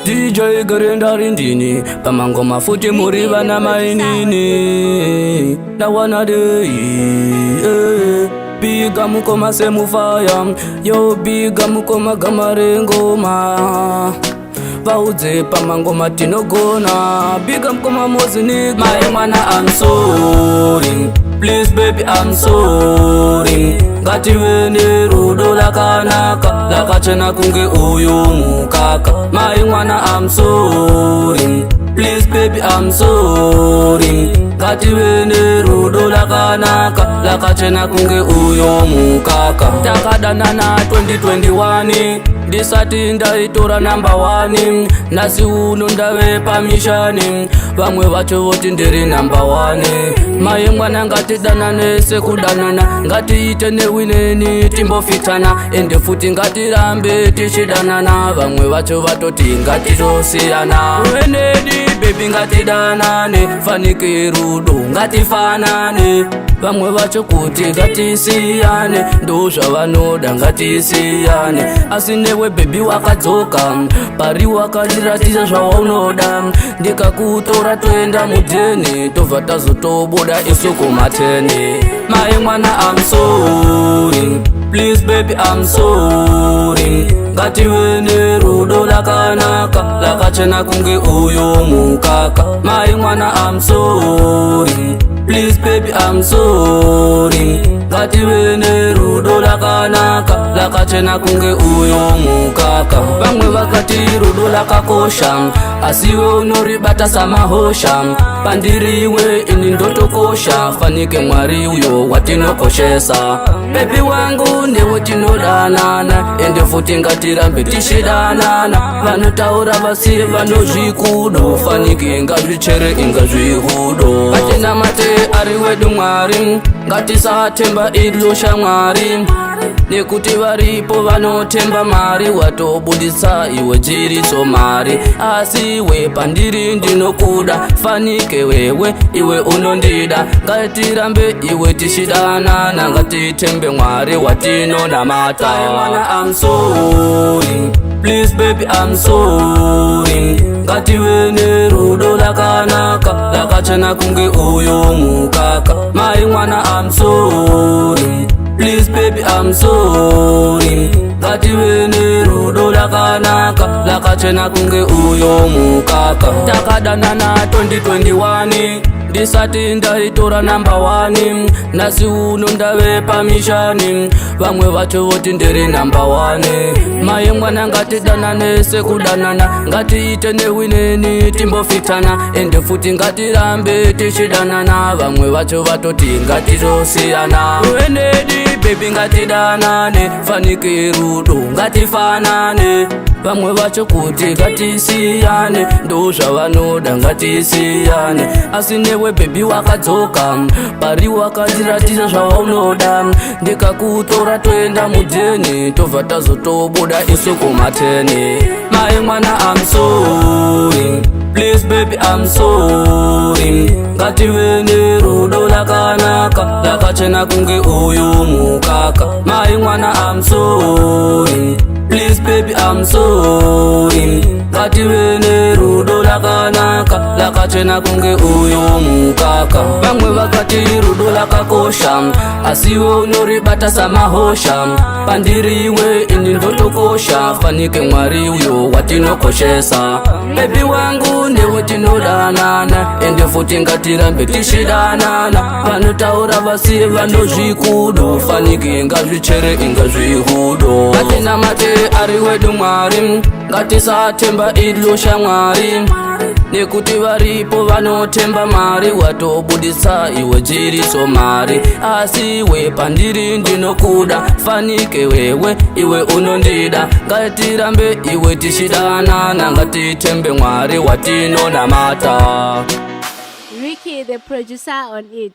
DJ GRENDAR indini pamangoma futi muri vana mainini na wana day biga mukoma semufaya yo biga mukoma gamarengoma vaudze pamangoma tinogona biga mukoma mozini MAIMWANA I'm sorry please baby I'm sorry ngative nerudo lakanaka lakachena kunge uyu mukaka MAIMWANA I'm sorry please baby I'm sorry ngative nerudo lakanaka lakachena kunge uyu mukaka takadanana 2021 ndisati ndaitora number 1 nasi uno ndave pamishani vamwe vacho voti ndiri number 1 MAIMWANA ngatidanane sekudanana ngatiite newineni timbofitana ende futi ngatirambe tichidanana vamwe vacho vatoti ngatitosiyana wenedi baby ngatidanane fanike rudo ngatifanane vamwe vacho kuti ngatisiyane ndozvavanoda ngatisiyane asi newe baby wakadzoka pari wakatiratidza zvaunoda ndikakutora toenda mudheni tobva tazotobuda isu kumateni MAIMWANA I'm sorry please baby I'm sorry ngative nerudo lakanaka lakachena kunge uyu mukaka MAIMWANA I'm sorry please baby I'm sorry ngative nerudo lakanaka lakachena kunge uyu mukaka vamwe vakati rudo lakakosha asiwe unoribata samahosha pandiriwe ini ndotokosha fanike mwari uyo watinokoshesa bebi wangu newe tinodanana ende futi ngatirambe tishidanana vanotaura vasiye vanozvikudo fanike ingazvichere ingazvihudo vatenda mate ari wedu mwari ngatisatemba ilo shamwari nekuti varipo vanotemba mari watobudisa iwe jiriso mari asi we pandiri ndinokuda fanike wewe iwe unondida ngatirambe iwe tishidanana ngatitembe mwari watinonamata MAIMWANA I'm sorry please baby I'm sorry ngative nerudo lakanaka lakachena kunge uyu mukaka MAIMWANA I'm sorry please baby I'm sorry ngative nerudo lakanaka lakachena kunge uyu mukaka takadanana 2021 ndisati ndaitora number 1 nasi uno ndave pamishani vamwe vacho voti ndiri number 1 MAIMWANA ngatidanane sekudanana ngatiite newineni timbofitana ende futi ngatirambe tichidanana vamwe vacho vatoti ngatitosiyana wenedi baby ngatidanane fanike rudo ngatifanane vamwe vacho kuti ngatisiyane ndozvavanoda ngatisiyane asi newe baby wakadzoka pari wakatiratidza zvaunoda ndikakutora toenda mudheni tobva tazotobuda isu kumateni MAIMWANA I'm sorry please baby I'm sorry ngative nerudo lakanaka lakachena kunge uyu mukaka MAIMWANA I'm sorry please baby I'm sorry ngative nerudo lakanaka lakachena kunge uyu mukaka vamwe vakati rudo lakakosha asiwe unoribata samahosha pandiriwe ini ndotokosha fanike mwari uyo watinokoshesa bebi wangu newe tinodanana ende futi ngatirambe tishidanana vanotaura vasiye vanozvikudo fanike ingazvichere ingazvihudo vatenda mate ari wedu mwari ngatisatemba ilo shamwari nekuti varipo vanotemba mari watobudisa iwe jiriso mari asi we pandiri ndinokuda fanike wewe iwe unondida ngatirambe iwe tishidanana ngatitembe mwari watinonamata Ricky the producer on it.